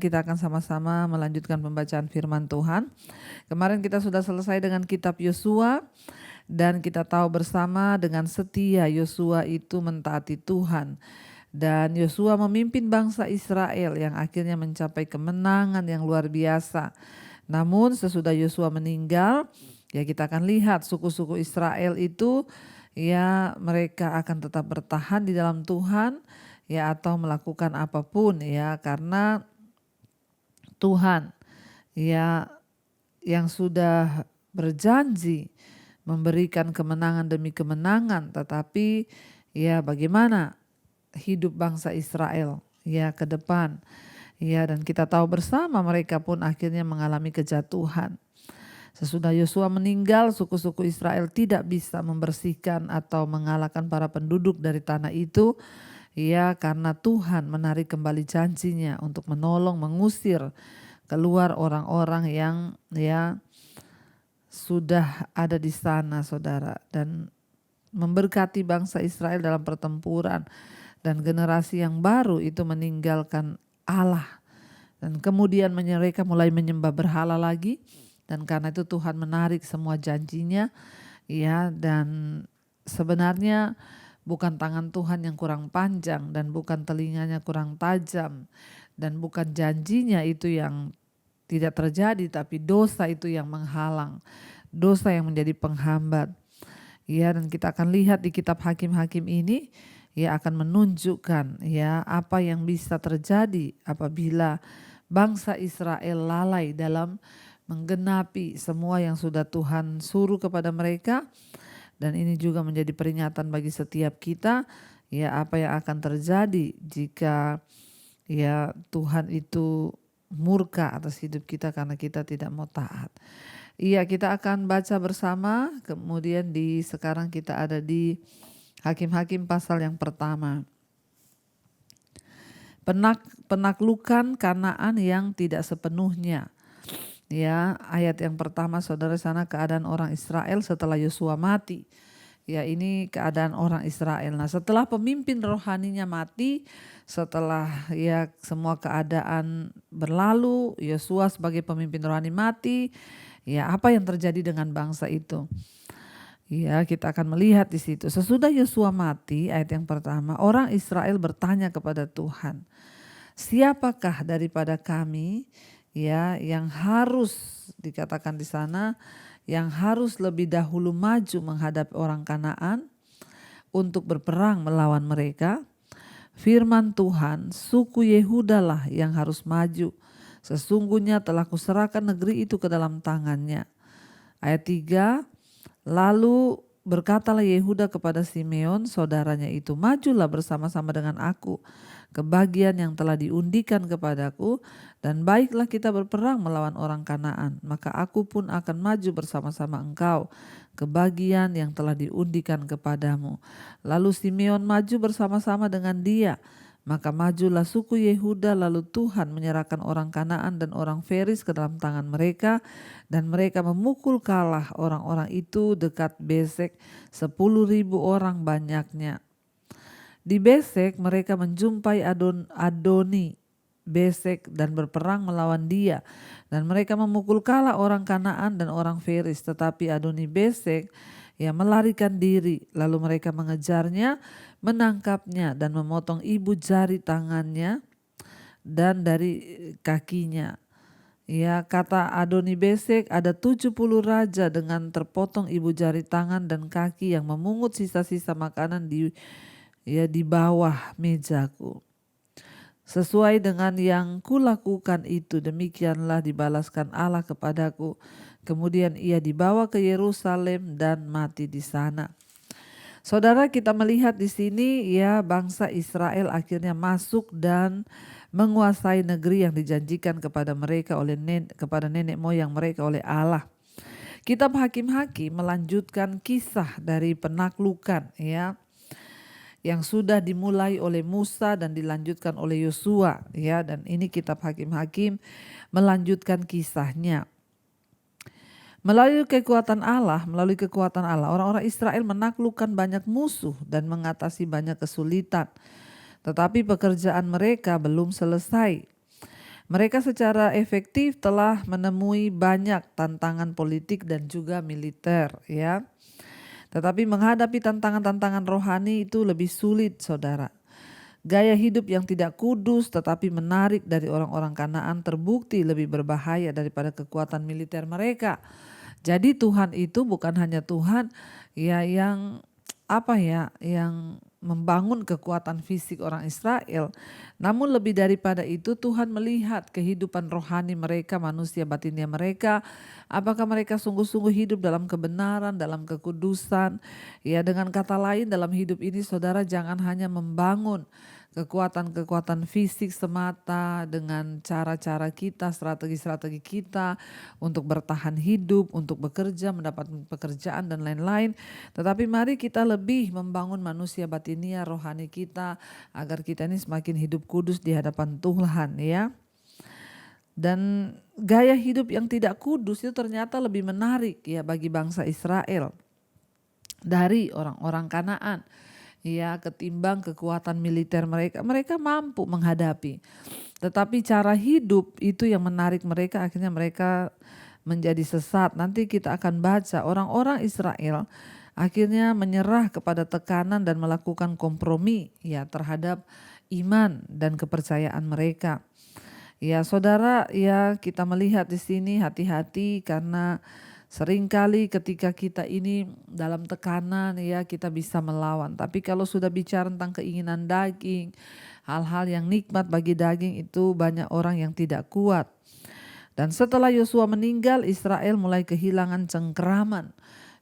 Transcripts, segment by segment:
kita akan sama-sama melanjutkan pembacaan firman Tuhan. Kemarin kita sudah selesai dengan kitab Yosua dan kita tahu bersama dengan setia Yosua itu mentaati Tuhan. Dan Yosua memimpin bangsa Israel yang akhirnya mencapai kemenangan yang luar biasa. Namun sesudah Yosua meninggal, ya kita akan lihat suku-suku Israel itu ya mereka akan tetap bertahan di dalam Tuhan ya atau melakukan apapun ya karena Tuhan ya yang sudah berjanji memberikan kemenangan demi kemenangan, tetapi ya bagaimana hidup bangsa Israel ya ke depan ya, dan kita tahu bersama mereka pun akhirnya mengalami kejatuhan. Sesudah Yosua meninggal, suku-suku Israel tidak bisa membersihkan atau mengalahkan para penduduk dari tanah itu ya karena Tuhan menarik kembali janjinya untuk menolong mengusir keluar orang-orang yang ya sudah ada di sana saudara, dan memberkati bangsa Israel dalam pertempuran, dan generasi yang baru itu meninggalkan Allah dan kemudian mereka mulai menyembah berhala lagi, dan karena itu Tuhan menarik semua janjinya ya, dan sebenarnya bukan tangan Tuhan yang kurang panjang dan bukan telinganya kurang tajam dan bukan janjinya itu yang tidak terjadi, tapi dosa itu yang menghalang, dosa yang menjadi penghambat. Ya, dan kita akan lihat di kitab Hakim-Hakim ini ya akan menunjukkan ya apa yang bisa terjadi apabila bangsa Israel lalai dalam menggenapi semua yang sudah Tuhan suruh kepada mereka. Dan ini juga menjadi peringatan bagi setiap kita ya apa yang akan terjadi jika ya Tuhan itu murka atas hidup kita karena kita tidak mau taat. Iya, kita akan baca bersama, kemudian sekarang kita ada di Hakim-Hakim pasal yang pertama. Penaklukan Kanaan yang tidak sepenuhnya. Ya, ayat yang pertama saudara sana keadaan orang Israel setelah Yosua mati. Ya, ini keadaan orang Israel. Nah, setelah pemimpin rohaninya mati, setelah ya semua keadaan berlalu, Yosua sebagai pemimpin rohani mati, ya apa yang terjadi dengan bangsa itu? Ya, kita akan melihat di situ. Sesudah Yosua mati, ayat yang pertama, orang Israel bertanya kepada Tuhan, "Siapakah daripada kami ya yang harus," dikatakan di sana, yang harus lebih dahulu maju menghadap orang Kanaan untuk berperang melawan mereka? Firman Tuhan, suku Yehuda lah yang harus maju. Sesungguhnya telah kuserahkan negeri itu ke dalam tangannya. Ayat 3, lalu berkatalah Yehuda kepada Simeon saudaranya itu, "Majulah bersama-sama dengan aku ke bagian yang telah diundikan kepadaku, dan baiklah kita berperang melawan orang Kanaan. Maka aku pun akan maju bersama-sama engkau ke bagian yang telah diundikan kepadamu." Lalu Simeon maju bersama-sama dengan dia. Maka majulah suku Yehuda, lalu Tuhan menyerahkan orang Kanaan dan orang Feris ke dalam tangan mereka, dan mereka memukul kalah orang-orang itu dekat Besek, 10.000 orang banyaknya. Di Besek mereka menjumpai Adoni Besek dan berperang melawan dia, dan mereka memukul kalah orang Kanaan dan orang Feris. Tetapi Adoni Besek ya melarikan diri, lalu mereka mengejarnya, menangkapnya dan memotong ibu jari tangannya dan dari kakinya. Ya, kata Adoni Besek, ada 70 raja dengan terpotong ibu jari tangan dan kaki yang memungut sisa-sisa makanan di bawah mejaku. Sesuai dengan yang kulakukan itu, demikianlah dibalaskan Allah kepadaku. Kemudian ia dibawa ke Yerusalem dan mati di sana. Saudara, kita melihat di sini ya bangsa Israel akhirnya masuk dan menguasai negeri yang dijanjikan kepada mereka kepada nenek moyang mereka oleh Allah. Kitab Hakim-Hakim melanjutkan kisah dari penaklukan ya yang sudah dimulai oleh Musa dan dilanjutkan oleh Yosua ya, dan ini kitab Hakim-Hakim melanjutkan kisahnya. Melalui kekuatan Allah, orang-orang Israel menaklukkan banyak musuh dan mengatasi banyak kesulitan. Tetapi pekerjaan mereka belum selesai. Mereka secara efektif telah menemui banyak tantangan politik dan juga militer, ya. Tetapi menghadapi tantangan-tantangan rohani itu lebih sulit, saudara. Gaya hidup yang tidak kudus tetapi menarik dari orang-orang Kanaan terbukti lebih berbahaya daripada kekuatan militer mereka. Jadi Tuhan itu bukan hanya Tuhan ya yang yang membangun kekuatan fisik orang Israel, namun lebih daripada itu Tuhan melihat kehidupan rohani mereka, manusia batinnya mereka, apakah mereka sungguh-sungguh hidup dalam kebenaran, dalam kekudusan. Ya, dengan kata lain dalam hidup ini saudara jangan hanya membangun kekuatan-kekuatan fisik semata dengan cara-cara kita, strategi-strategi kita untuk bertahan hidup, untuk bekerja, mendapat pekerjaan dan lain-lain. Tetapi mari kita lebih membangun manusia batinia rohani kita agar kita ini semakin hidup kudus di hadapan Tuhan, ya. Dan gaya hidup yang tidak kudus itu ternyata lebih menarik ya bagi bangsa Israel dari orang-orang Kanaan. Ya, ketimbang kekuatan militer mereka, mereka mampu menghadapi. Tetapi cara hidup itu yang menarik mereka, akhirnya mereka menjadi sesat. Nanti kita akan baca orang-orang Israel akhirnya menyerah kepada tekanan dan melakukan kompromi ya terhadap iman dan kepercayaan mereka. Ya, saudara, ya kita melihat di sini hati-hati karena seringkali ketika kita ini dalam tekanan ya kita bisa melawan. Tapi kalau sudah bicara tentang keinginan daging, hal-hal yang nikmat bagi daging itu banyak orang yang tidak kuat. Dan setelah Yosua meninggal, Israel mulai kehilangan cengkeraman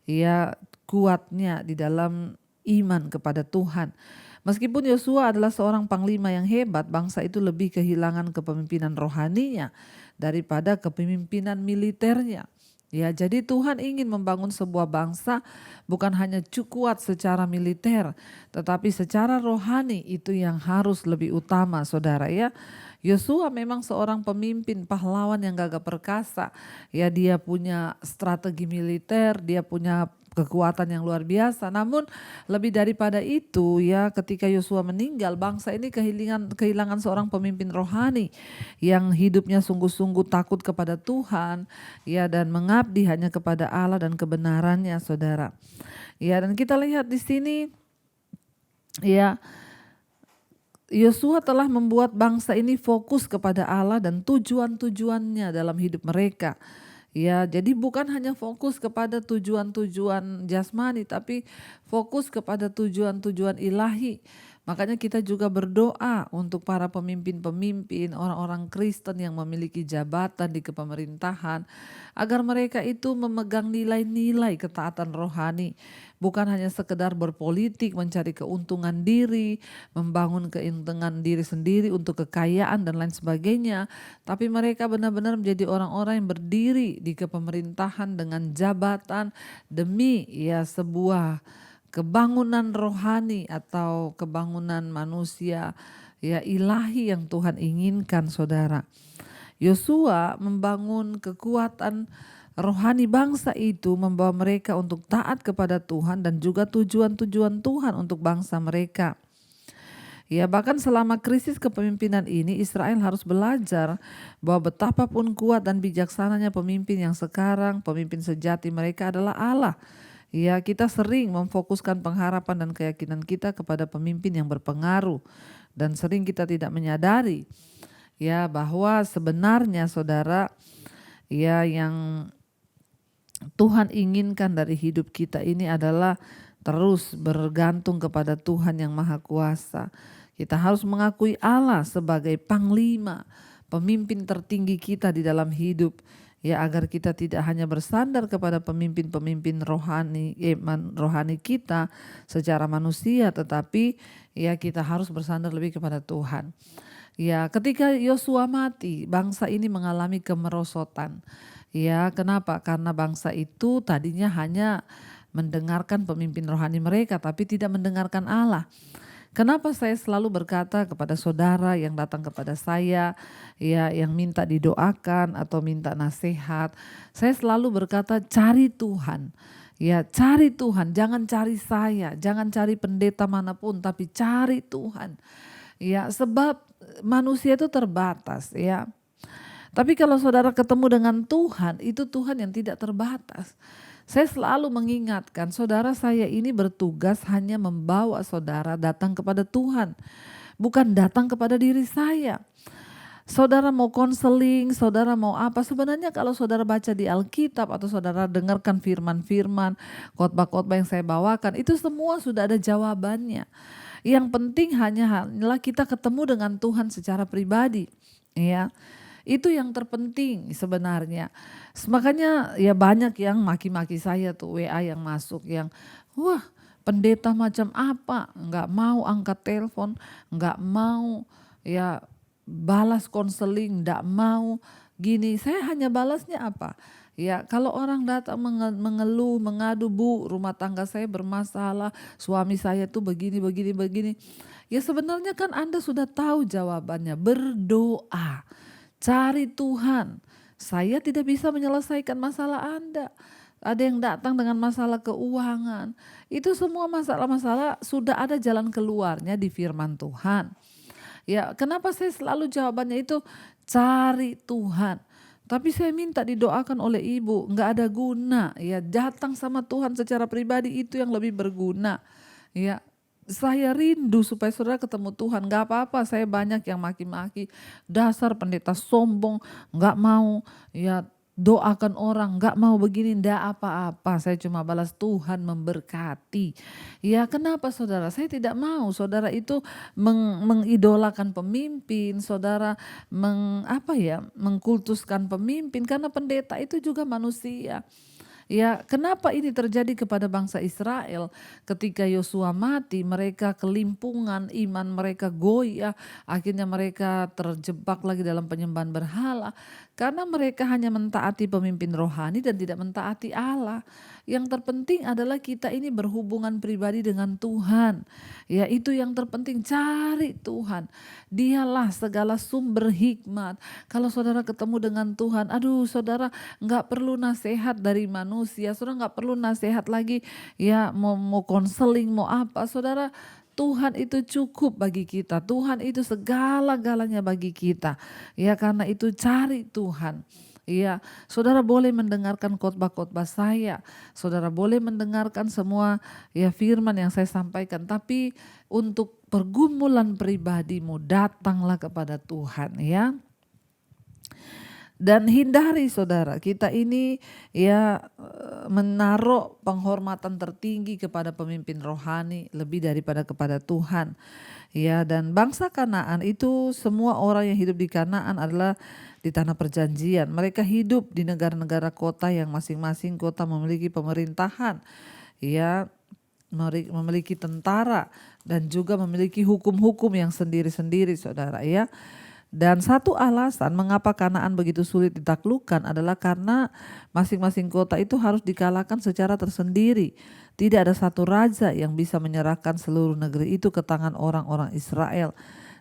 ya kuatnya di dalam iman kepada Tuhan. Meskipun Yosua adalah seorang panglima yang hebat, bangsa itu lebih kehilangan kepemimpinan rohaninya daripada kepemimpinan militernya. Ya, jadi Tuhan ingin membangun sebuah bangsa bukan hanya kuat secara militer, tetapi secara rohani itu yang harus lebih utama, saudara ya. Yosua memang seorang pemimpin pahlawan yang gagah perkasa. Ya, dia punya strategi militer, dia punya kekuatan yang luar biasa. Namun lebih daripada itu ya ketika Yosua meninggal bangsa ini kehilangan seorang pemimpin rohani yang hidupnya sungguh-sungguh takut kepada Tuhan ya dan mengabdi hanya kepada Allah dan kebenarannya, saudara. Ya, dan kita lihat di sini ya Yosua telah membuat bangsa ini fokus kepada Allah dan tujuan-tujuannya dalam hidup mereka. Ya, jadi bukan hanya fokus kepada tujuan-tujuan jasmani, tapi fokus kepada tujuan-tujuan ilahi. Makanya kita juga berdoa untuk para pemimpin-pemimpin, orang-orang Kristen yang memiliki jabatan di kepemerintahan, agar mereka itu memegang nilai-nilai ketaatan rohani. Bukan hanya sekedar berpolitik, mencari keuntungan diri, membangun keuntungan diri sendiri untuk kekayaan dan lain sebagainya. Tapi mereka benar-benar menjadi orang-orang yang berdiri di kepemerintahan dengan jabatan demi ya sebuah kebangunan rohani atau kebangunan manusia ya ilahi yang Tuhan inginkan, saudara. Yosua membangun kekuatan rohani bangsa itu, membawa mereka untuk taat kepada Tuhan dan juga tujuan-tujuan Tuhan untuk bangsa mereka. Ya, bahkan selama krisis kepemimpinan ini Israel harus belajar bahwa betapapun kuat dan bijaksananya pemimpin yang sekarang, pemimpin sejati mereka adalah Allah. Ya, kita sering memfokuskan pengharapan dan keyakinan kita kepada pemimpin yang berpengaruh dan sering kita tidak menyadari ya bahwa sebenarnya saudara ya yang Tuhan inginkan dari hidup kita ini adalah terus bergantung kepada Tuhan yang Maha Kuasa. Kita harus mengakui Allah sebagai panglima, pemimpin tertinggi kita di dalam hidup. Ya, agar kita tidak hanya bersandar kepada pemimpin-pemimpin rohani kita secara manusia, tetapi ya kita harus bersandar lebih kepada Tuhan. Ya, ketika Yosua mati, bangsa ini mengalami kemerosotan. Ya, kenapa? Karena bangsa itu tadinya hanya mendengarkan pemimpin rohani mereka, tapi tidak mendengarkan Allah. Kenapa saya selalu berkata kepada saudara yang datang kepada saya, ya yang minta didoakan atau minta nasihat, saya selalu berkata cari Tuhan. Ya, cari Tuhan, jangan cari saya, jangan cari pendeta manapun, tapi cari Tuhan. Ya, sebab manusia itu terbatas ya. Tapi kalau saudara ketemu dengan Tuhan, itu Tuhan yang tidak terbatas. Saya selalu mengingatkan, saudara saya ini bertugas hanya membawa saudara datang kepada Tuhan, bukan datang kepada diri saya. Saudara mau konseling, saudara mau apa, sebenarnya kalau saudara baca di Alkitab atau saudara dengarkan firman-firman, khotbah-khotbah yang saya bawakan, itu semua sudah ada jawabannya. Yang penting hanyalah kita ketemu dengan Tuhan secara pribadi, ya. Itu yang terpenting sebenarnya. Makanya ya banyak yang maki-maki saya tuh, WA yang masuk yang, wah pendeta macam apa, nggak mau angkat telepon, nggak mau ya balas konseling, nggak mau gini. Saya hanya balasnya apa? Ya kalau orang datang mengeluh, mengadu, Bu rumah tangga saya bermasalah, suami saya tuh begini, begini, begini. Ya sebenarnya kan Anda sudah tahu jawabannya, berdoa. Cari Tuhan. Saya tidak bisa menyelesaikan masalah Anda. Ada yang datang dengan masalah keuangan. Itu semua masalah-masalah sudah ada jalan keluarnya di firman Tuhan. Ya, kenapa saya selalu jawabannya itu cari Tuhan. Tapi saya minta didoakan oleh ibu, nggak ada guna. Ya, datang sama Tuhan secara pribadi itu yang lebih berguna. Ya, saya rindu supaya saudara ketemu Tuhan. Gak apa-apa saya banyak yang maki-maki. Dasar pendeta sombong, gak mau ya doakan orang, gak mau begini, ndak apa-apa. Saya cuma balas Tuhan memberkati. Ya kenapa saudara? Saya tidak mau saudara itu mengidolakan pemimpin, saudara mengkultuskan pemimpin. Karena pendeta itu juga manusia. Ya, kenapa ini terjadi kepada bangsa Israel? Ketika Yosua mati, mereka kelimpungan, iman mereka goyah, akhirnya mereka terjebak lagi dalam penyembahan berhala. Karena mereka hanya mentaati pemimpin rohani dan tidak mentaati Allah. Yang terpenting adalah kita ini berhubungan pribadi dengan Tuhan. Ya, itu yang terpenting, cari Tuhan. Dialah segala sumber hikmat. Kalau saudara ketemu dengan Tuhan, aduh saudara nggak perlu nasihat dari manusia, saudara nggak perlu nasihat lagi ya mau konseling mau apa, saudara Tuhan itu cukup bagi kita, Tuhan itu segala-galanya bagi kita. Ya karena itu cari Tuhan. Iya, saudara boleh mendengarkan khotbah-khotbah saya, saudara boleh mendengarkan semua ya firman yang saya sampaikan, tapi untuk pergumulan pribadimu datanglah kepada Tuhan ya. Dan hindari saudara, kita ini ya menaruh penghormatan tertinggi kepada pemimpin rohani lebih daripada kepada Tuhan. Ya, dan bangsa Kanaan itu semua orang yang hidup di Kanaan adalah di tanah perjanjian. Mereka hidup di negara-negara kota yang masing-masing kota memiliki pemerintahan. Ya, memiliki tentara dan juga memiliki hukum-hukum yang sendiri-sendiri saudara ya. Dan satu alasan mengapa Kanaan begitu sulit ditaklukkan adalah karena masing-masing kota itu harus dikalahkan secara tersendiri. Tidak ada satu raja yang bisa menyerahkan seluruh negeri itu ke tangan orang-orang Israel.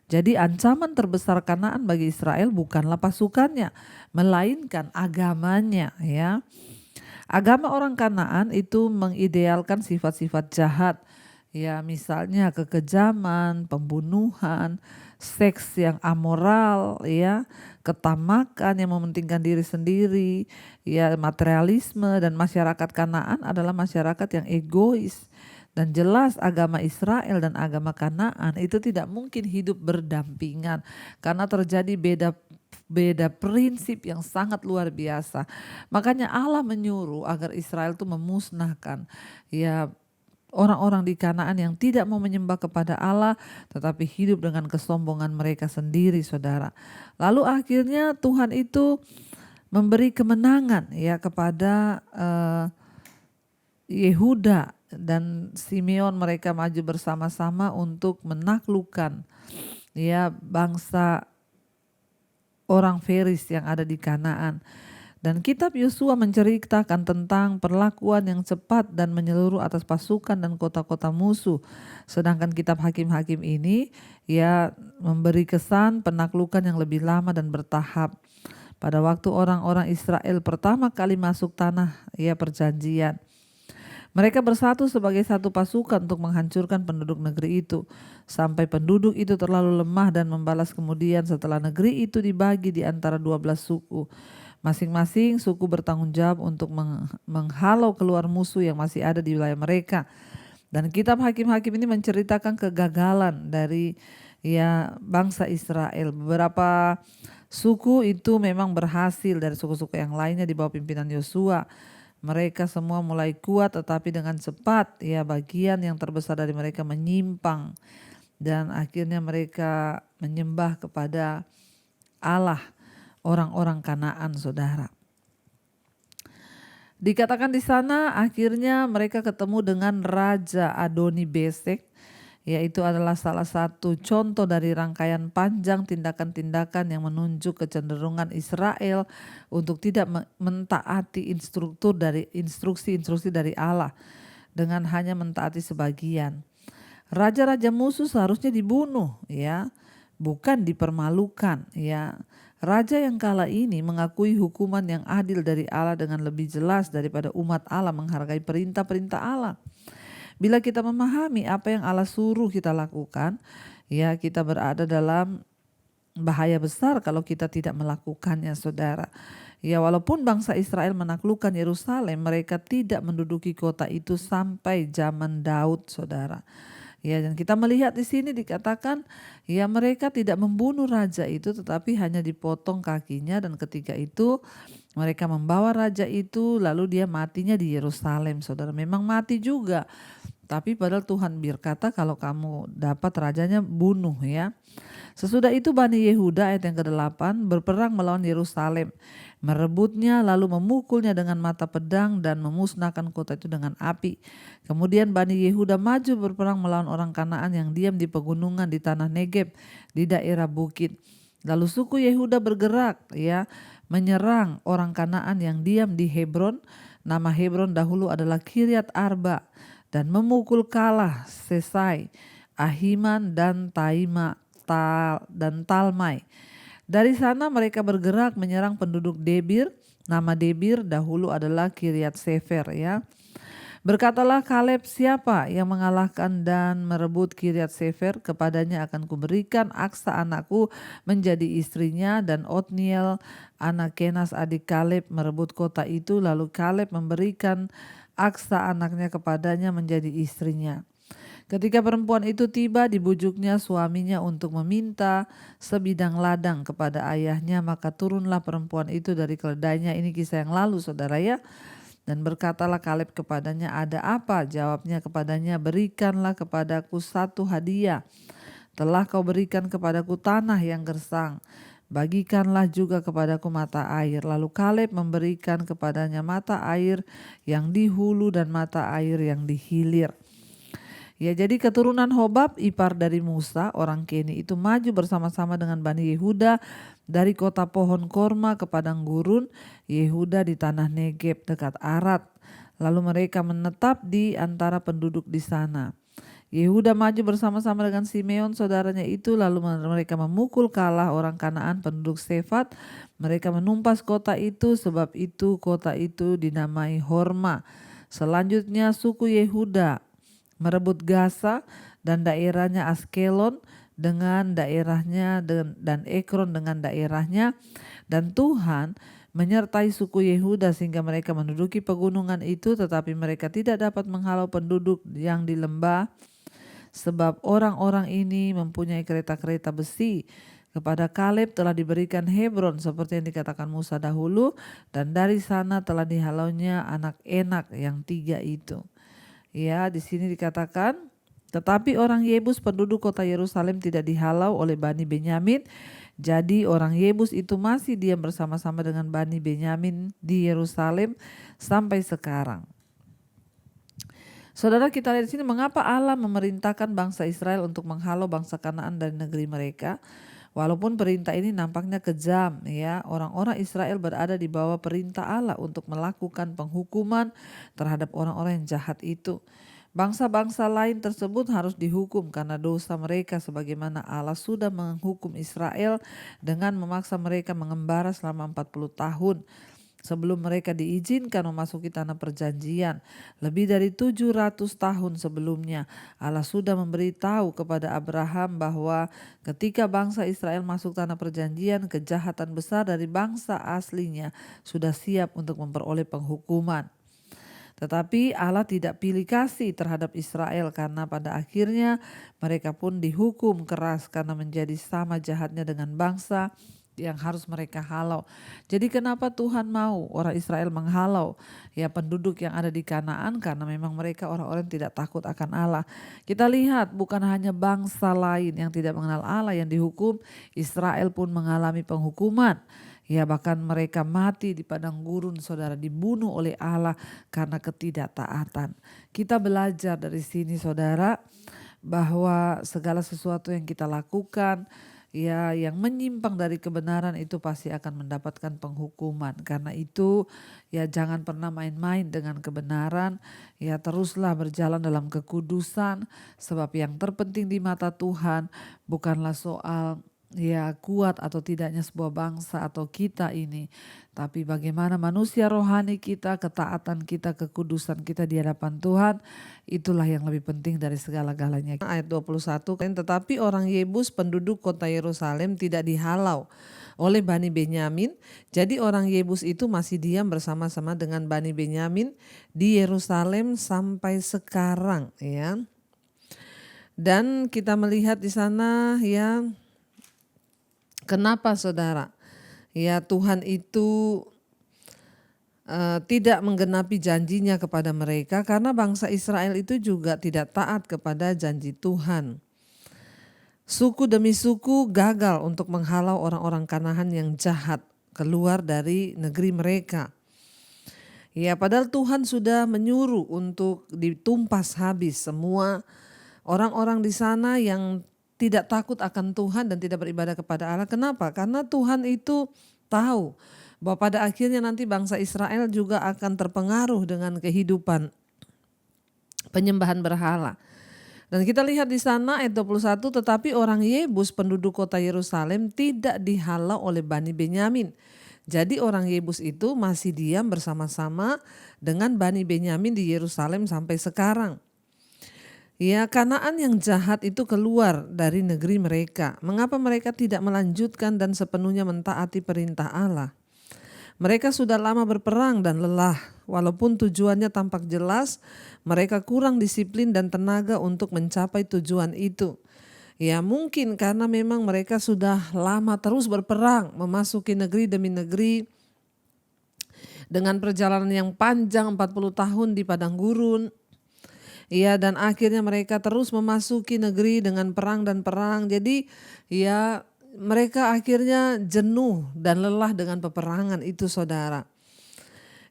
Jadi ancaman terbesar Kanaan bagi Israel bukanlah pasukannya, melainkan agamanya ya. Agama orang Kanaan itu mengidealkan sifat-sifat jahat. Ya misalnya kekejaman, pembunuhan, seks yang amoral, ya, ketamakan yang mementingkan diri sendiri, ya, materialisme, dan masyarakat Kanaan adalah masyarakat yang egois. Dan jelas agama Israel dan agama Kanaan itu tidak mungkin hidup berdampingan karena terjadi beda prinsip yang sangat luar biasa. Makanya Allah menyuruh agar Israel itu memusnahkan ya orang-orang di Kanaan yang tidak mau menyembah kepada Allah tetapi hidup dengan kesombongan mereka sendiri saudara. Lalu akhirnya Tuhan itu memberi kemenangan ya kepada Yehuda dan Simeon, mereka maju bersama-sama untuk menaklukkan ya bangsa orang Feris yang ada di Kanaan. Dan kitab Yosua menceritakan tentang perlakuan yang cepat dan menyeluruh atas pasukan dan kota-kota musuh. Sedangkan kitab Hakim-Hakim ini ya memberi kesan penaklukan yang lebih lama dan bertahap. Pada waktu orang-orang Israel pertama kali masuk tanah ya perjanjian. Mereka bersatu sebagai satu pasukan untuk menghancurkan penduduk negeri itu, sampai penduduk itu terlalu lemah dan membalas kemudian setelah negeri itu dibagi di antara 12 suku. Masing-masing suku bertanggung jawab untuk menghalau keluar musuh yang masih ada di wilayah mereka. Dan kitab Hakim-Hakim ini menceritakan kegagalan dari bangsa Israel. Beberapa suku itu memang berhasil dari suku-suku yang lainnya di bawah pimpinan Yosua. Mereka semua mulai kuat, tetapi dengan cepat bagian yang terbesar dari mereka menyimpang dan akhirnya mereka menyembah kepada Allah orang-orang Kanaan, saudara. Dikatakan di sana akhirnya mereka ketemu dengan Raja Adoni Besek, yaitu adalah salah satu contoh dari rangkaian panjang tindakan-tindakan yang menunjuk kecenderungan Israel untuk tidak mentaati instruksi-instruksi dari Allah dengan hanya mentaati sebagian. Raja-raja musuh seharusnya dibunuh, bukan dipermalukan, Raja yang kala ini mengakui hukuman yang adil dari Allah dengan lebih jelas daripada umat Allah menghargai perintah-perintah Allah. Bila kita memahami apa yang Allah suruh kita lakukan, kita berada dalam bahaya besar kalau kita tidak melakukannya, saudara. Walaupun bangsa Israel menaklukkan Yerusalem, mereka tidak menduduki kota itu sampai zaman Daud, saudara. Dan kita melihat di sini dikatakan mereka tidak membunuh raja itu, tetapi hanya dipotong kakinya, dan ketika itu mereka membawa raja itu lalu dia matinya di Yerusalem, saudara. Memang mati juga, tapi padahal Tuhan berkata kalau kamu dapat rajanya bunuh, Sesudah itu Bani Yehuda ayat yang ke-8 berperang melawan Yerusalem, merebutnya lalu memukulnya dengan mata pedang dan memusnahkan kota itu dengan api. Kemudian Bani Yehuda maju berperang melawan orang Kanaan yang diam di pegunungan di tanah Negeb di daerah bukit. Lalu suku Yehuda bergerak menyerang orang Kanaan yang diam di Hebron. Nama Hebron dahulu adalah Kiryat Arba, dan memukul kalah Sesai, Ahiman dan Talmai. Dari sana mereka bergerak menyerang penduduk Debir. Nama Debir dahulu adalah Kiryat Sefer, Berkatalah Kaleb, siapa yang mengalahkan dan merebut Kiryat Sefer, kepadanya akan kuberikan Aksa anakku menjadi istrinya. Dan Otniel anak Kenas adik Kaleb merebut kota itu, lalu Kaleb memberikan Aksa anaknya kepadanya menjadi istrinya. Ketika perempuan itu tiba, dibujuknya suaminya untuk meminta sebidang ladang kepada ayahnya, maka turunlah perempuan itu dari keledainya. Ini kisah yang lalu, saudara, Dan berkatalah Kaleb kepadanya, ada apa? Jawabnya kepadanya, berikanlah kepadaku satu hadiah. Telah kau berikan kepadaku tanah yang gersang, bagikanlah juga kepadaku mata air. Lalu Kaleb memberikan kepadanya mata air yang di hulu dan mata air yang di hilir. Jadi keturunan Hobab ipar dari Musa orang Keni itu maju bersama-sama dengan Bani Yehuda dari kota pohon korma ke padang gurun Yehuda di tanah Negeb dekat Arad. Lalu mereka menetap di antara penduduk di sana. Yehuda maju bersama-sama dengan Simeon saudaranya itu, lalu mereka memukul kalah orang Kanaan penduduk Sefat. Mereka menumpas kota itu, sebab itu kota itu dinamai Horma. Selanjutnya suku Yehuda merebut Gaza dan daerahnya, Askelon dengan daerahnya, dan Ekron dengan daerahnya. Dan Tuhan menyertai suku Yehuda sehingga mereka menduduki pegunungan itu, tetapi mereka tidak dapat menghalau penduduk yang di lembah, sebab orang-orang ini mempunyai kereta-kereta besi. Kepada Kaleb telah diberikan Hebron seperti yang dikatakan Musa dahulu, dan dari sana telah dihalaunya anak Enak yang 3 itu. Di sini dikatakan, tetapi orang Yebus penduduk kota Yerusalem tidak dihalau oleh Bani Benyamin. Jadi orang Yebus itu masih diam bersama-sama dengan Bani Benyamin di Yerusalem sampai sekarang. Saudara, kita lihat di sini mengapa Allah memerintahkan bangsa Israel untuk menghalau bangsa Kanaan dari negeri mereka. Walaupun perintah ini nampaknya kejam, orang-orang Israel berada di bawah perintah Allah untuk melakukan penghukuman terhadap orang-orang yang jahat itu. Bangsa-bangsa lain tersebut harus dihukum karena dosa mereka, sebagaimana Allah sudah menghukum Israel dengan memaksa mereka mengembara selama 40 tahun. sebelum mereka diizinkan memasuki tanah perjanjian. Lebih dari 700 tahun sebelumnya, Allah sudah memberitahu kepada Abraham bahwa ketika bangsa Israel masuk tanah perjanjian, kejahatan besar dari bangsa aslinya sudah siap untuk memperoleh penghukuman. Tetapi Allah tidak pilih kasih terhadap Israel karena pada akhirnya mereka pun dihukum keras karena menjadi sama jahatnya dengan bangsa yang harus mereka halau. Jadi kenapa Tuhan mau orang Israel menghalau ya penduduk yang ada di Kanaan? Karena memang mereka orang-orang yang tidak takut akan Allah. Kita lihat bukan hanya bangsa lain yang tidak mengenal Allah yang dihukum, Israel pun mengalami penghukuman. Ya bahkan mereka mati di padang gurun, saudara, dibunuh oleh Allah karena ketidaktaatan. Kita belajar dari sini, saudara, bahwa segala sesuatu yang kita lakukan ya yang menyimpang dari kebenaran itu pasti akan mendapatkan penghukuman. Karena itu ya jangan pernah main-main dengan kebenaran, ya teruslah berjalan dalam kekudusan, sebab yang terpenting di mata Tuhan bukanlah soal ya kuat atau tidaknya sebuah bangsa atau kita ini, tapi bagaimana manusia rohani kita, ketaatan kita, kekudusan kita di hadapan Tuhan, itulah yang lebih penting dari segala-galanya. Ayat 21, tetapi orang Yebus penduduk kota Yerusalem tidak dihalau oleh Bani Benyamin, jadi orang Yebus itu masih diam bersama-sama dengan Bani Benyamin di Yerusalem sampai sekarang, ya. Dan kita melihat di sana ya, kenapa saudara? Ya Tuhan itu tidak menggenapi janjinya kepada mereka karena bangsa Israel itu juga tidak taat kepada janji Tuhan. Suku demi suku gagal untuk menghalau orang-orang Kanaan yang jahat keluar dari negeri mereka. Ya padahal Tuhan sudah menyuruh untuk ditumpas habis semua orang-orang di sana yang tidak takut akan Tuhan dan tidak beribadah kepada Allah. Kenapa? Karena Tuhan itu tahu bahwa pada akhirnya nanti bangsa Israel juga akan terpengaruh dengan kehidupan penyembahan berhala. Dan kita lihat di sana ayat 21, tetapi orang Yebus penduduk kota Yerusalem tidak dihalau oleh Bani Benyamin. Jadi orang Yebus itu masih diam bersama-sama dengan Bani Benyamin di Yerusalem sampai sekarang. Ya, Kanaan yang jahat itu keluar dari negeri mereka. Mengapa mereka tidak melanjutkan dan sepenuhnya mentaati perintah Allah? Mereka sudah lama berperang dan lelah. Walaupun tujuannya tampak jelas, mereka kurang disiplin dan tenaga untuk mencapai tujuan itu. Ya, mungkin karena memang mereka sudah lama terus berperang, memasuki negeri demi negeri dengan perjalanan yang panjang 40 tahun di padang gurun. Ya, dan akhirnya mereka terus memasuki negeri dengan perang dan perang. Jadi ya mereka akhirnya jenuh dan lelah dengan peperangan itu, saudara.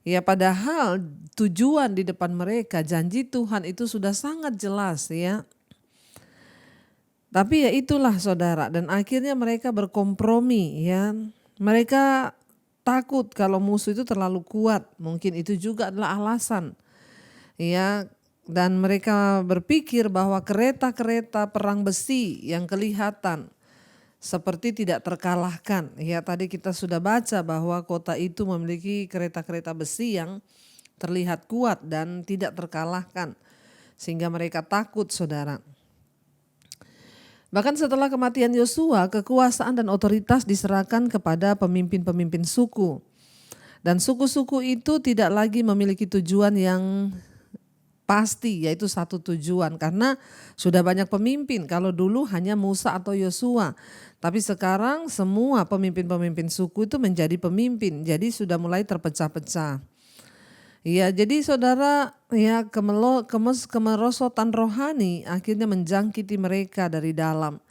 Ya padahal tujuan di depan mereka, janji Tuhan itu sudah sangat jelas ya. Tapi ya itulah saudara, dan akhirnya mereka berkompromi ya. Mereka takut kalau musuh itu terlalu kuat, mungkin itu juga adalah alasan. Ya, dan mereka berpikir bahwa kereta-kereta perang besi yang kelihatan seperti tidak terkalahkan. Ya tadi kita sudah baca bahwa kota itu memiliki kereta-kereta besi yang terlihat kuat dan tidak terkalahkan. Sehingga mereka takut, saudara. Bahkan setelah kematian Yosua, kekuasaan dan otoritas diserahkan kepada pemimpin-pemimpin suku. Dan suku-suku itu tidak lagi memiliki tujuan yang pasti, yaitu satu tujuan, karena sudah banyak pemimpin. Kalau dulu hanya Musa atau Yosua, tapi sekarang semua pemimpin-pemimpin suku itu menjadi pemimpin, jadi sudah mulai terpecah-pecah. Ya, jadi saudara, ya kemerosotan rohani akhirnya menjangkiti mereka dari dalam.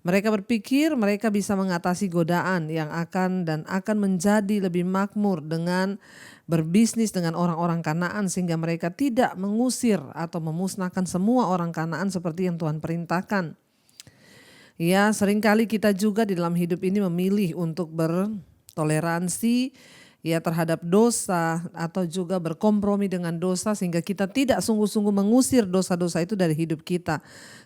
Mereka berpikir mereka bisa mengatasi godaan yang akan menjadi lebih makmur dengan berbisnis dengan orang-orang Kanaan, sehingga mereka tidak mengusir atau memusnahkan semua orang Kanaan seperti yang Tuhan perintahkan. Ya, seringkali kita juga di dalam hidup ini memilih untuk bertoleransi ya terhadap dosa atau juga berkompromi dengan dosa, sehingga kita tidak sungguh-sungguh mengusir dosa-dosa itu dari hidup kita.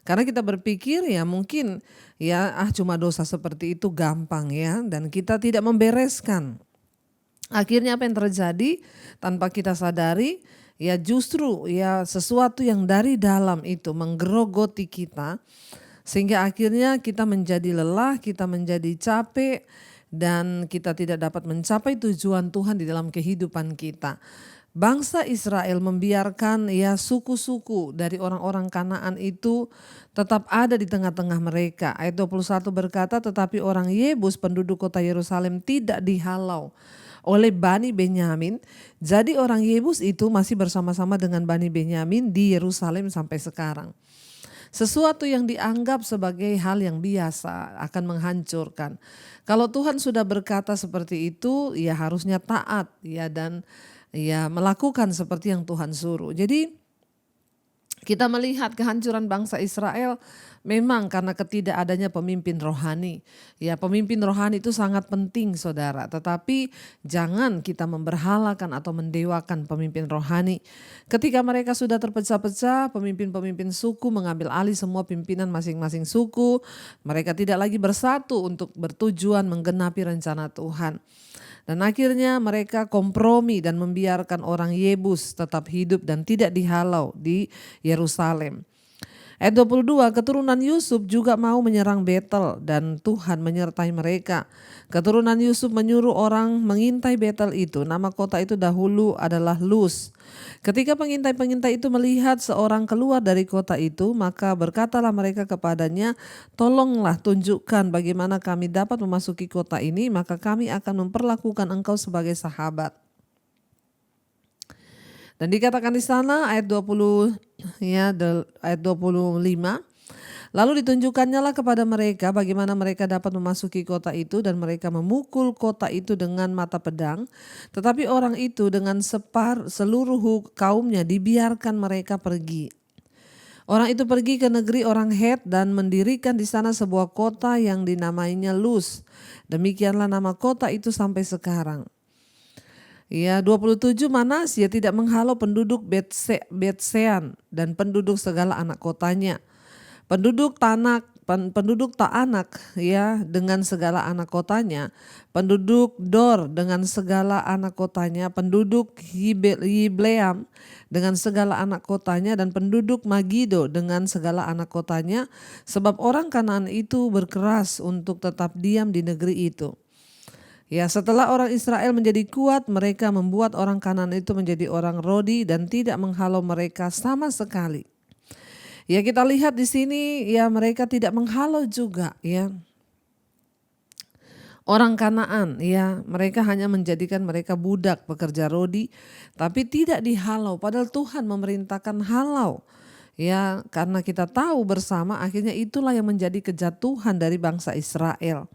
Karena kita berpikir ya mungkin ya cuma dosa seperti itu gampang ya, dan kita tidak membereskan. Akhirnya apa yang terjadi tanpa kita sadari, ya justru ya sesuatu yang dari dalam itu menggerogoti kita, sehingga akhirnya kita menjadi lelah, kita menjadi capek, dan kita tidak dapat mencapai tujuan Tuhan di dalam kehidupan kita. Bangsa Israel membiarkan ya suku-suku dari orang-orang Kanaan itu tetap ada di tengah-tengah mereka. Ayat 21 berkata, tetapi orang Yebus penduduk kota Yerusalem tidak dihalau oleh Bani Benyamin. Jadi orang Yebus itu masih bersama-sama dengan Bani Benyamin di Yerusalem sampai sekarang. Sesuatu yang dianggap sebagai hal yang biasa akan menghancurkan. Kalau Tuhan sudah berkata seperti itu, ya harusnya taat ya, dan ya melakukan seperti yang Tuhan suruh. Jadi kita melihat kehancuran bangsa Israel memang karena ketidakadanya pemimpin rohani. Ya, pemimpin rohani itu sangat penting, saudara. Tetapi jangan kita memberhalakan atau mendewakan pemimpin rohani. Ketika mereka sudah terpecah-pecah, pemimpin-pemimpin suku mengambil alih semua pimpinan masing-masing suku. Mereka tidak lagi bersatu untuk bertujuan menggenapi rencana Tuhan. Dan akhirnya mereka kompromi dan membiarkan orang Yebus tetap hidup dan tidak dihalau di Yerusalem. Ayat 22, keturunan Yusuf juga mau menyerang Betel dan Tuhan menyertai mereka. Keturunan Yusuf menyuruh orang mengintai Betel itu. Nama kota itu dahulu adalah Luz. Ketika pengintai-pengintai itu melihat seorang keluar dari kota itu, maka berkatalah mereka kepadanya, tolonglah tunjukkan bagaimana kami dapat memasuki kota ini, maka kami akan memperlakukan engkau sebagai sahabat. Dan dikatakan di sana ayat 20 ya ayat 25, lalu ditunjukkannya lah kepada mereka bagaimana mereka dapat memasuki kota itu, dan mereka memukul kota itu dengan mata pedang. Tetapi orang itu dengan seluruh kaumnya dibiarkan mereka pergi. Orang itu pergi ke negeri orang Het dan mendirikan di sana sebuah kota yang dinamainya Luz. Demikianlah nama kota itu sampai sekarang. Ya, 27, Manasya tidak menghalau penduduk Betsean dan penduduk segala anak kotanya. Penduduk Taanak ya dengan segala anak kotanya, penduduk Dor dengan segala anak kotanya, penduduk Yibleam dengan segala anak kotanya, dan penduduk Magido dengan segala anak kotanya, sebab orang Kanaan itu berkeras untuk tetap diam di negeri itu. Ya, setelah orang Israel menjadi kuat, mereka membuat orang Kanaan itu menjadi orang Rodi dan tidak menghalau mereka sama sekali. Ya, kita lihat di sini ya mereka tidak menghalau juga ya. Orang Kanaan ya, mereka hanya menjadikan mereka budak pekerja Rodi, tapi tidak dihalau, padahal Tuhan memerintahkan halau. Ya, karena kita tahu bersama akhirnya itulah yang menjadi kejatuhan dari bangsa Israel.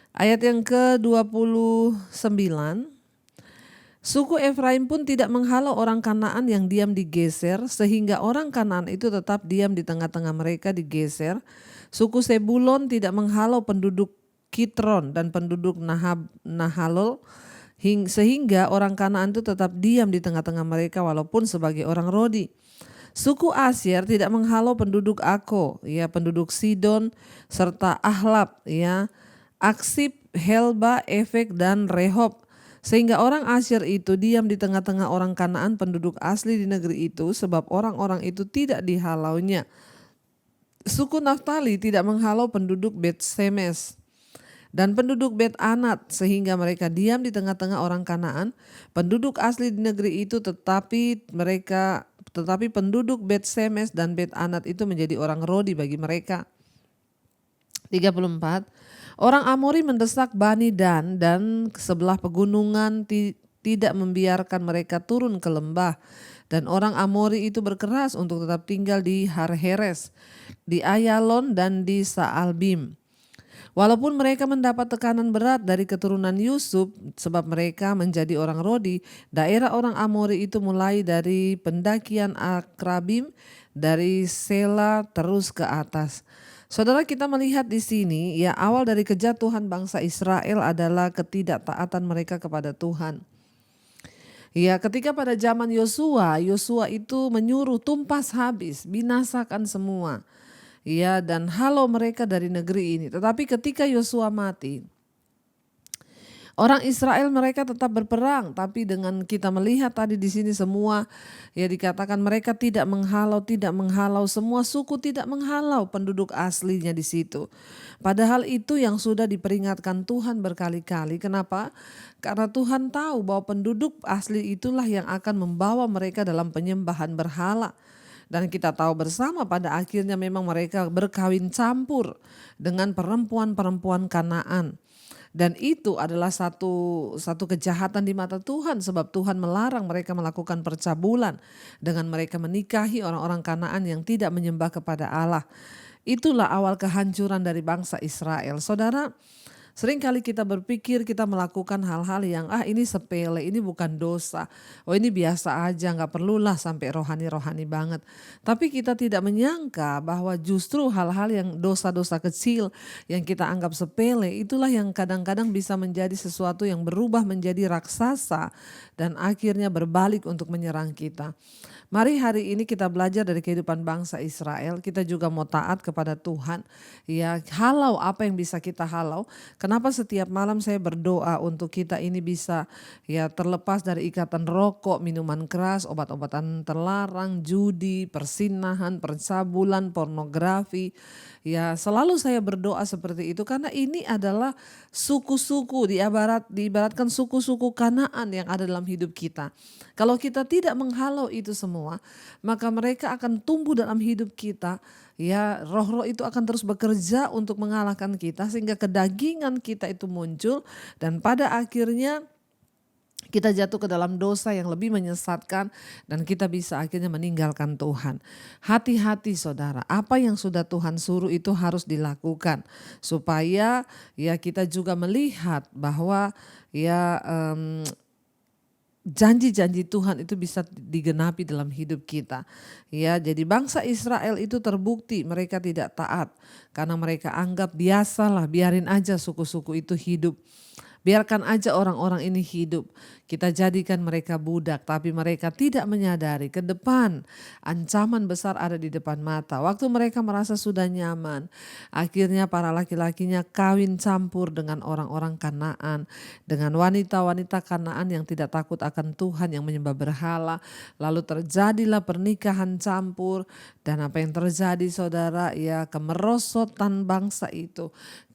Ayat yang ke-29, suku Efraim pun tidak menghalau orang Kanaan yang diam di Geser, sehingga orang Kanaan itu tetap diam di tengah-tengah mereka di Geser. Suku Sebulon tidak menghalau penduduk Kitron dan penduduk Nahalol, sehingga orang Kanaan itu tetap diam di tengah-tengah mereka walaupun sebagai orang Rodi. Suku Asyer tidak menghalau penduduk Ako, ya penduduk Sidon serta Ahlab, ya Aksib, Helba, Efek, dan Rehob. Sehingga orang Asyer itu diam di tengah-tengah orang Kanaan penduduk asli di negeri itu, sebab orang-orang itu tidak dihalaunya. Suku Naftali tidak menghalau penduduk Bet Semes dan penduduk Bet Anat, sehingga mereka diam di tengah-tengah orang Kanaan penduduk asli di negeri itu, tetapi penduduk Bet Semes dan Bet Anat itu menjadi orang Rodi bagi mereka. 34, orang Amori mendesak Bani dan sebelah pegunungan tidak membiarkan mereka turun ke lembah. Dan orang Amori itu berkeras untuk tetap tinggal di Harheres, di Ayalon, dan di Saalbim. Walaupun mereka mendapat tekanan berat dari keturunan Yusuf sebab mereka menjadi orang Rodi, daerah orang Amori itu mulai dari pendakian Akrabim, dari Sela terus ke atas. Saudara, kita melihat di sini ya awal dari kejatuhan bangsa Israel adalah ketidaktaatan mereka kepada Tuhan. Ya, ketika pada zaman Yosua itu menyuruh tumpas habis, binasakan semua. Ya, dan halau mereka dari negeri ini. Tetapi ketika Yosua mati, Orang Israel mereka tetap berperang, tapi dengan kita melihat tadi di sini semua ya dikatakan mereka tidak menghalau, semua suku tidak menghalau penduduk aslinya di situ. Padahal itu yang sudah diperingatkan Tuhan berkali-kali. Kenapa? Karena Tuhan tahu bahwa penduduk asli itulah yang akan membawa mereka dalam penyembahan berhala. Dan kita tahu bersama pada akhirnya memang mereka berkawin campur dengan perempuan-perempuan Kanaan. Dan itu adalah satu kejahatan di mata Tuhan, sebab Tuhan melarang mereka melakukan percabulan dengan mereka menikahi orang-orang Kanaan yang tidak menyembah kepada Allah. Itulah awal kehancuran dari bangsa Israel. Saudara, seringkali kita berpikir kita melakukan hal-hal yang ini sepele, ini bukan dosa. Oh ini biasa aja, gak perlulah sampai rohani-rohani banget. Tapi kita tidak menyangka bahwa justru hal-hal yang dosa-dosa kecil yang kita anggap sepele itulah yang kadang-kadang bisa menjadi sesuatu yang berubah menjadi raksasa dan akhirnya berbalik untuk menyerang kita. Mari hari ini kita belajar dari kehidupan bangsa Israel. Kita juga mau taat kepada Tuhan. Ya, halau apa yang bisa kita halau. Kenapa setiap malam saya berdoa untuk kita ini bisa ya terlepas dari ikatan rokok, minuman keras, obat-obatan terlarang, judi, persinahan, percabulan, pornografi. Ya, selalu saya berdoa seperti itu karena ini adalah suku-suku diibaratkan suku-suku Kanaan yang ada dalam hidup kita. Kalau kita tidak menghalau itu semua, maka mereka akan tumbuh dalam hidup kita. Ya, roh-roh itu akan terus bekerja untuk mengalahkan kita sehingga kedagingan kita itu muncul dan pada akhirnya kita jatuh ke dalam dosa yang lebih menyesatkan dan kita bisa akhirnya meninggalkan Tuhan. Hati-hati saudara, apa yang sudah Tuhan suruh itu harus dilakukan supaya ya kita juga melihat bahwa ya janji-janji Tuhan itu bisa digenapi dalam hidup kita. Ya, jadi bangsa Israel itu terbukti mereka tidak taat karena mereka anggap biasalah, biarin aja suku-suku itu hidup. Biarkan aja orang-orang ini hidup. Kita jadikan mereka budak, tapi mereka tidak menyadari ke depan ancaman besar ada di depan mata. Waktu mereka merasa sudah nyaman, akhirnya para laki-lakinya kawin campur dengan orang-orang Kanaan, dengan wanita-wanita Kanaan yang tidak takut akan Tuhan, yang menyembah berhala. Lalu terjadilah pernikahan campur dan apa yang terjadi saudara, ya kemerosotan bangsa itu.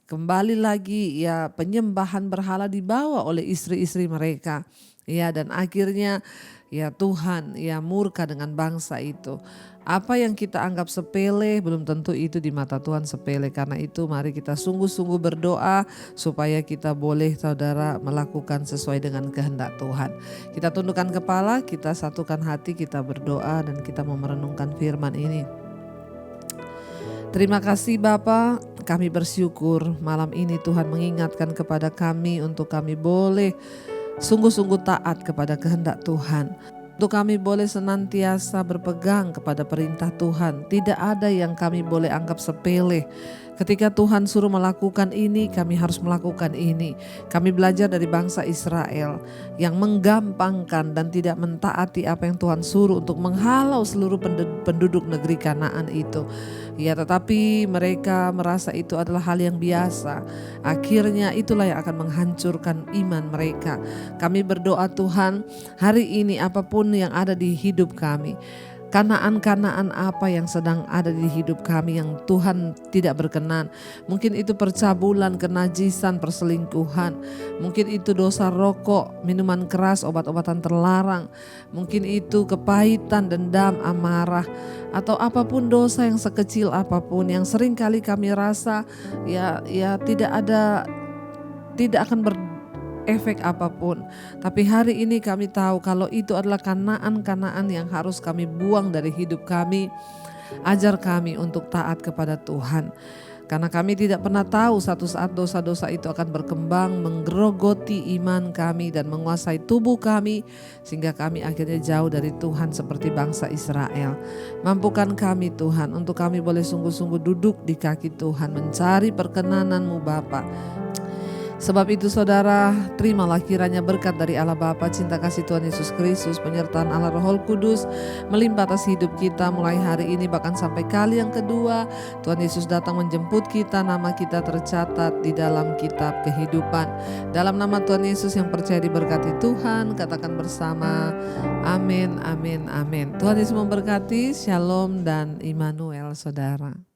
Kembali lagi ya penyembahan berhala dibawa oleh istri-istri mereka. Ya dan akhirnya ya Tuhan ya murka dengan bangsa itu. Apa yang kita anggap sepele belum tentu itu di mata Tuhan sepele. Karena itu mari kita sungguh-sungguh berdoa supaya kita boleh saudara melakukan sesuai dengan kehendak Tuhan. Kita tundukkan kepala, kita satukan hati, kita berdoa dan kita mau merenungkan firman ini. Terima kasih Bapa, kami bersyukur malam ini Tuhan mengingatkan kepada kami untuk kami boleh sungguh-sungguh taat kepada kehendak Tuhan. Untuk kami boleh senantiasa berpegang kepada perintah Tuhan. Tidak ada yang kami boleh anggap sepele. Ketika Tuhan suruh melakukan ini, kami harus melakukan ini. Kami belajar dari bangsa Israel yang menggampangkan dan tidak mentaati apa yang Tuhan suruh untuk menghalau seluruh penduduk negeri Kanaan itu. Ya, tetapi mereka merasa itu adalah hal yang biasa. Akhirnya itulah yang akan menghancurkan iman mereka. Kami berdoa Tuhan, hari ini apapun yang ada di hidup kami, Kanaan-kanaan apa yang sedang ada di hidup kami yang Tuhan tidak berkenan. Mungkin itu percabulan, kenajisan, perselingkuhan. Mungkin itu dosa rokok, minuman keras, obat-obatan terlarang. Mungkin itu kepahitan, dendam, amarah. Atau apapun dosa yang sekecil apapun yang sering kali kami rasa ya tidak akan efek apapun. Tapi hari ini kami tahu kalau itu adalah kanaan-kanaan yang harus kami buang dari hidup kami. Ajar kami untuk taat kepada Tuhan. Karena kami tidak pernah tahu satu saat dosa-dosa itu akan berkembang, menggerogoti iman kami dan menguasai tubuh kami. Sehingga kami akhirnya jauh dari Tuhan seperti bangsa Israel. Mampukan kami Tuhan untuk kami boleh sungguh-sungguh duduk di kaki Tuhan, mencari perkenanan-Mu Bapa. Sebab itu saudara, terimalah kiranya berkat dari Allah Bapa, cinta kasih Tuhan Yesus Kristus, penyertaan Allah Roh Kudus melimpah atas hidup kita mulai hari ini bahkan sampai kali yang kedua Tuhan Yesus datang menjemput kita, nama kita tercatat di dalam kitab kehidupan. Dalam nama Tuhan Yesus yang percaya diberkati Tuhan, katakan bersama, amin, amin, amin. Tuhan Yesus memberkati, shalom dan Immanuel saudara.